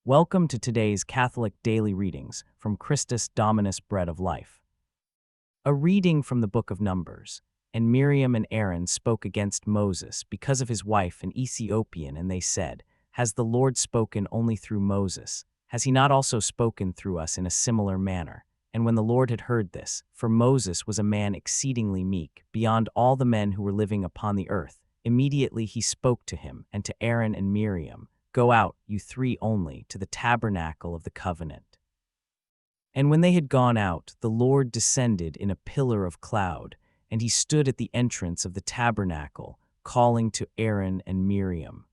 Welcome to today's Catholic Daily Readings from Christus Dominus Bread of Life. A reading from the Book of Numbers. And Miriam and Aaron spoke against Moses because of his wife, an Ethiopian, and they said, "Has the Lord spoken only through Moses? Has he not also spoken through us in a similar manner?" And when the Lord had heard this, for Moses was a man exceedingly meek, beyond all the men who were living upon the earth, immediately he spoke to him and to Aaron and Miriam, "Go out, you three only, to the tabernacle of the covenant." And when they had gone out, the Lord descended in a pillar of cloud, and he stood at the entrance of the tabernacle, calling to Aaron and Miriam.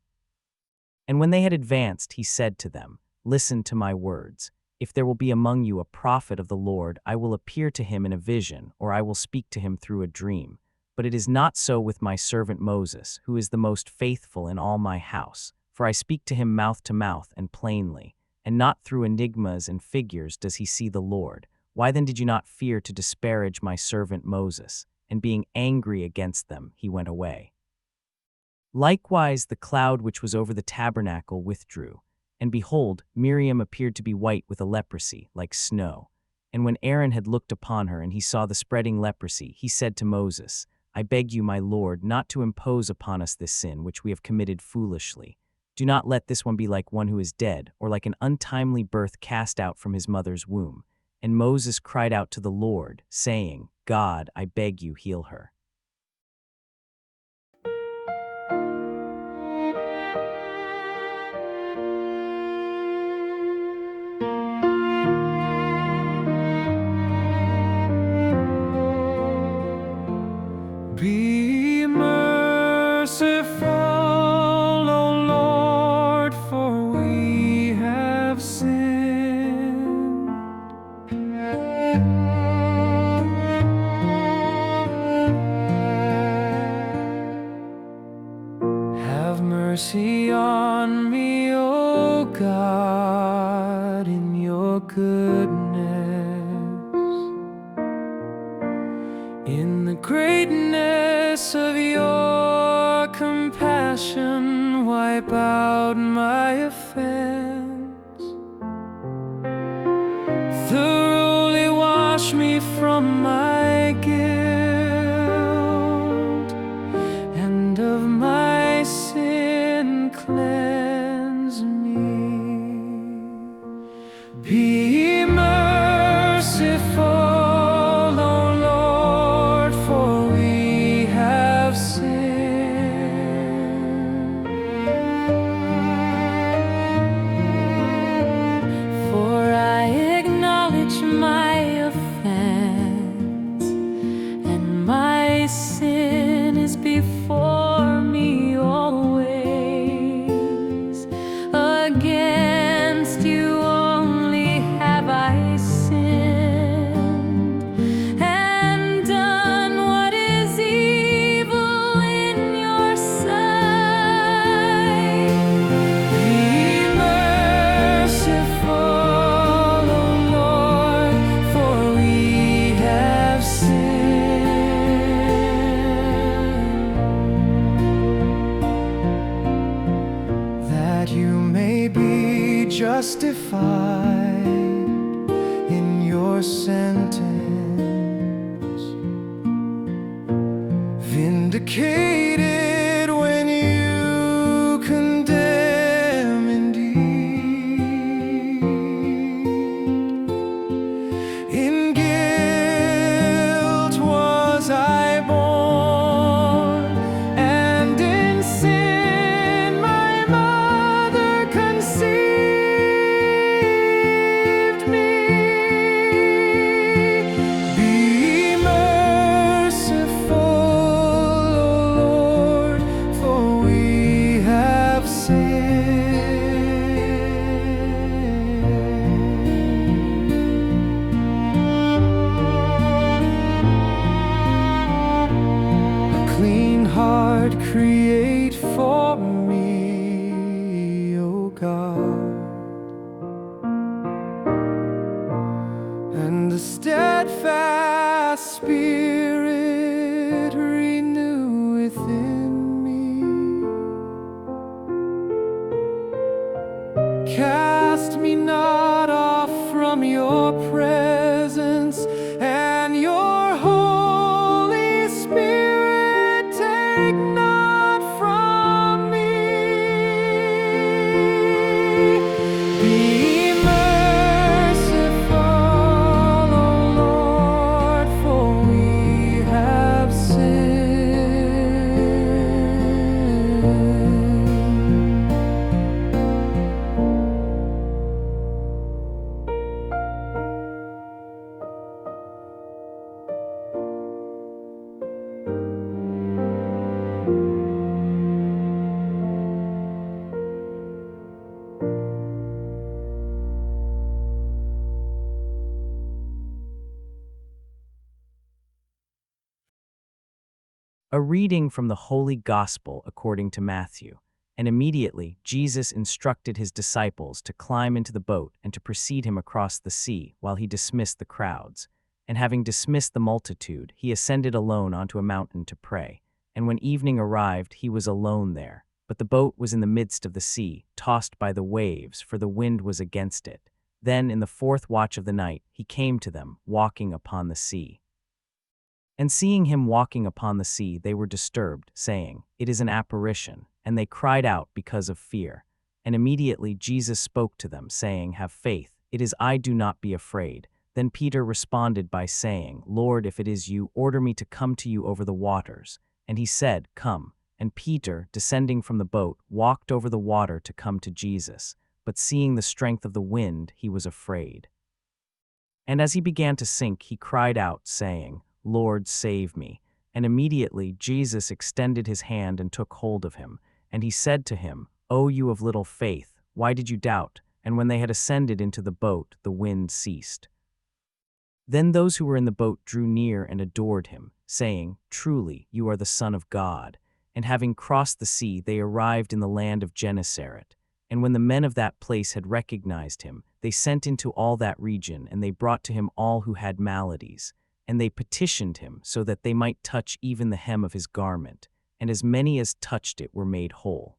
And when they had advanced, he said to them, "Listen to my words. If there will be among you a prophet of the Lord, I will appear to him in a vision, or I will speak to him through a dream. But it is not so with my servant Moses, who is the most faithful in all my house. For I speak to him mouth to mouth and plainly, and not through enigmas and figures does he see the Lord. Why then did you not fear to disparage my servant Moses?" And being angry against them, he went away. Likewise the cloud which was over the tabernacle withdrew, and behold, Miriam appeared to be white with a leprosy, like snow. And when Aaron had looked upon her and he saw the spreading leprosy, he said to Moses, "I beg you, my Lord, not to impose upon us this sin which we have committed foolishly. Do not let this one be like one who is dead, or like an untimely birth cast out from his mother's womb." And Moses cried out to the Lord, saying, "God, I beg you, heal her." Be merciful, O Lord, for we have sinned. Have mercy on me, O God, in your goodness. In the greatness of your compassion, wipe out my offense. Thoroughly wash me from my guilt, and of my sin cleanse me. Be merciful, my offense, and my sin is before me always. Against you only have I sinned, and done what is evil in your sight. Be merciful, justified in your sentence, vindicated when you condemn indeed. In guilt was I born, and in sin my mother conceived. Heart create for me, O God, and a steadfast spirit renew within me. Cast A reading from the Holy Gospel according to Matthew. And immediately Jesus instructed his disciples to climb into the boat and to precede him across the sea while he dismissed the crowds. And having dismissed the multitude, he ascended alone onto a mountain to pray. And when evening arrived, he was alone there. But the boat was in the midst of the sea, tossed by the waves, for the wind was against it. Then in the fourth watch of the night, he came to them, walking upon the sea. And seeing him walking upon the sea, they were disturbed, saying, "It is an apparition." And they cried out because of fear. And immediately Jesus spoke to them, saying, "Have faith, it is I, do not be afraid." Then Peter responded by saying, "Lord, if it is you, order me to come to you over the waters." And he said, "Come." And Peter, descending from the boat, walked over the water to come to Jesus. But seeing the strength of the wind, he was afraid. And as he began to sink, he cried out, saying, "Lord, save me." And immediately Jesus extended his hand and took hold of him. And he said to him, "O you of little faith, why did you doubt?" And when they had ascended into the boat, the wind ceased. Then those who were in the boat drew near and adored him, saying, "Truly, you are the Son of God." And having crossed the sea, they arrived in the land of Gennesaret. And when the men of that place had recognized him, they sent into all that region, and they brought to him all who had maladies. And they petitioned him so that they might touch even the hem of his garment. And as many as touched it were made whole.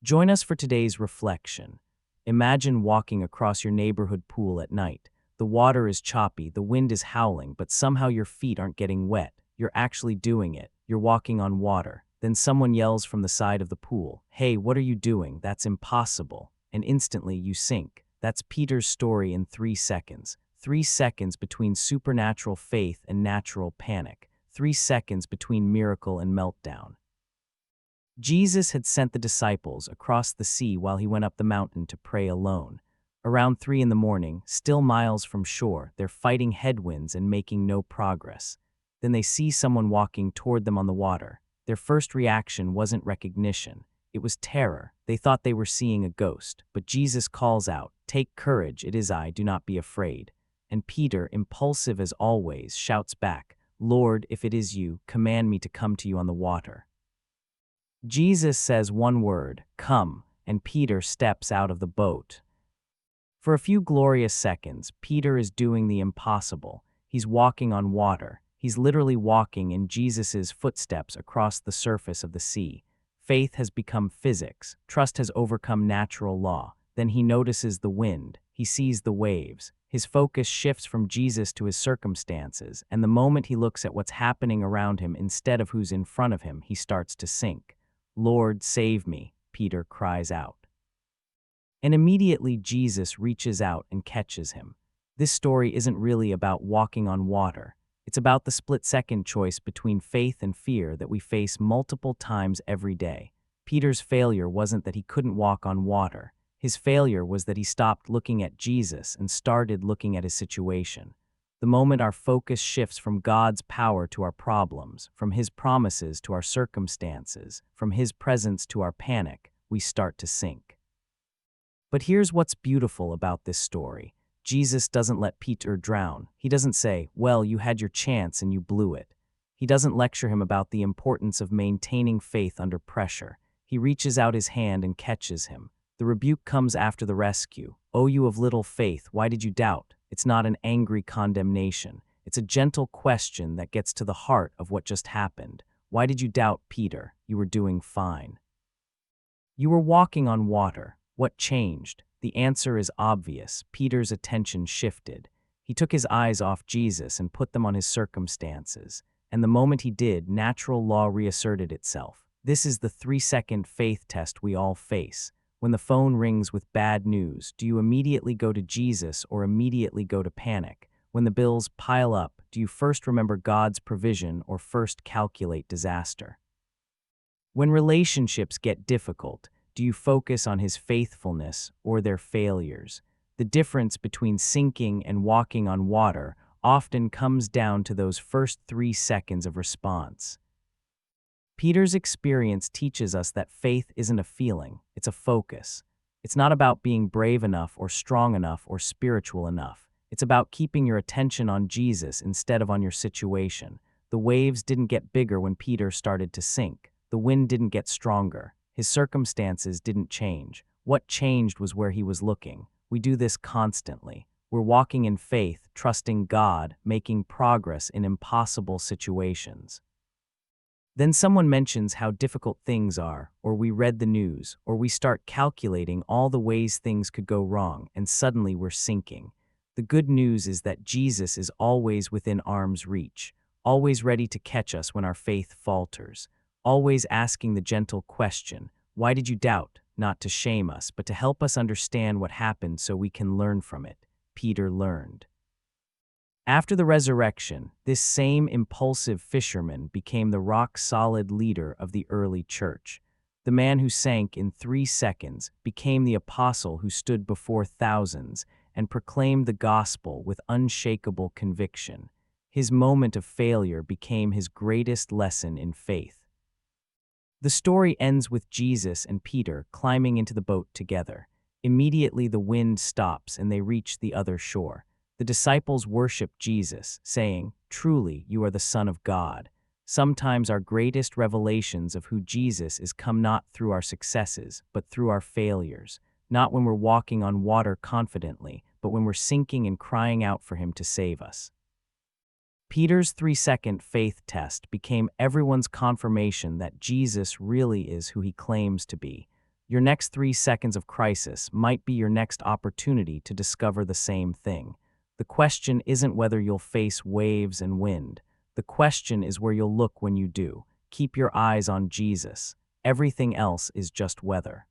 Join us for today's reflection. Imagine walking across your neighborhood pool at night. The water is choppy, the wind is howling, but somehow your feet aren't getting wet. You're actually doing it. You're walking on water. Then someone yells from the side of the pool, "Hey, what are you doing? That's impossible." And instantly you sink. That's Peter's story in 3 seconds. 3 seconds between supernatural faith and natural panic. 3 seconds between miracle and meltdown. Jesus had sent the disciples across the sea while he went up the mountain to pray alone. Around 3 in the morning, still miles from shore, they're fighting headwinds and making no progress. Then they see someone walking toward them on the water. Their first reaction wasn't recognition. It was terror. They thought they were seeing a ghost. But Jesus calls out, "Take courage, it is I, do not be afraid." And Peter, impulsive as always, shouts back, "Lord, if it is you, command me to come to you on the water." Jesus says one word, "Come," and Peter steps out of the boat. For a few glorious seconds, Peter is doing the impossible. He's walking on water. He's literally walking in Jesus' footsteps across the surface of the sea. Faith has become physics. Trust has overcome natural law. Then he notices the wind. He sees the waves. His focus shifts from Jesus to his circumstances, and the moment he looks at what's happening around him instead of who's in front of him, he starts to sink. "Lord, save me," Peter cries out. And immediately Jesus reaches out and catches him. This story isn't really about walking on water. It's about the split-second choice between faith and fear that we face multiple times every day. Peter's failure wasn't that he couldn't walk on water. His failure was that he stopped looking at Jesus and started looking at his situation. The moment our focus shifts from God's power to our problems, from his promises to our circumstances, from his presence to our panic, we start to sink. But here's what's beautiful about this story. Jesus doesn't let Peter drown. He doesn't say, "Well, you had your chance and you blew it." He doesn't lecture him about the importance of maintaining faith under pressure. He reaches out his hand and catches him. The rebuke comes after the rescue. "O you of little faith, why did you doubt?" It's not an angry condemnation. It's a gentle question that gets to the heart of what just happened. Why did you doubt, Peter? You were doing fine. You were walking on water. What changed? The answer is obvious. Peter's attention shifted. He took his eyes off Jesus and put them on his circumstances. And the moment he did, natural law reasserted itself. This is the 3-second faith test we all face. When the phone rings with bad news, do you immediately go to Jesus or immediately go to panic? When the bills pile up, do you first remember God's provision or first calculate disaster? When relationships get difficult, do you focus on his faithfulness or their failures? The difference between sinking and walking on water often comes down to those first 3 seconds of response. Peter's experience teaches us that faith isn't a feeling, it's a focus. It's not about being brave enough or strong enough or spiritual enough. It's about keeping your attention on Jesus instead of on your situation. The waves didn't get bigger when Peter started to sink. The wind didn't get stronger. His circumstances didn't change. What changed was where he was looking. We do this constantly. We're walking in faith, trusting God, making progress in impossible situations. Then someone mentions how difficult things are, or we read the news, or we start calculating all the ways things could go wrong, and suddenly we're sinking. The good news is that Jesus is always within arm's reach, always ready to catch us when our faith falters, always asking the gentle question, "Why did you doubt?" Not to shame us, but to help us understand what happened so we can learn from it. Peter learned. After the resurrection, this same impulsive fisherman became the rock-solid leader of the early church. The man who sank in 3 seconds became the apostle who stood before thousands and proclaimed the gospel with unshakable conviction. His moment of failure became his greatest lesson in faith. The story ends with Jesus and Peter climbing into the boat together. Immediately the wind stops and they reach the other shore. The disciples worship Jesus, saying, "Truly, you are the Son of God." Sometimes our greatest revelations of who Jesus is come not through our successes, but through our failures. Not when we're walking on water confidently, but when we're sinking and crying out for him to save us. Peter's 3-second faith test became everyone's confirmation that Jesus really is who he claims to be. Your next 3 seconds of crisis might be your next opportunity to discover the same thing. The question isn't whether you'll face waves and wind. The question is where you'll look when you do. Keep your eyes on Jesus. Everything else is just weather.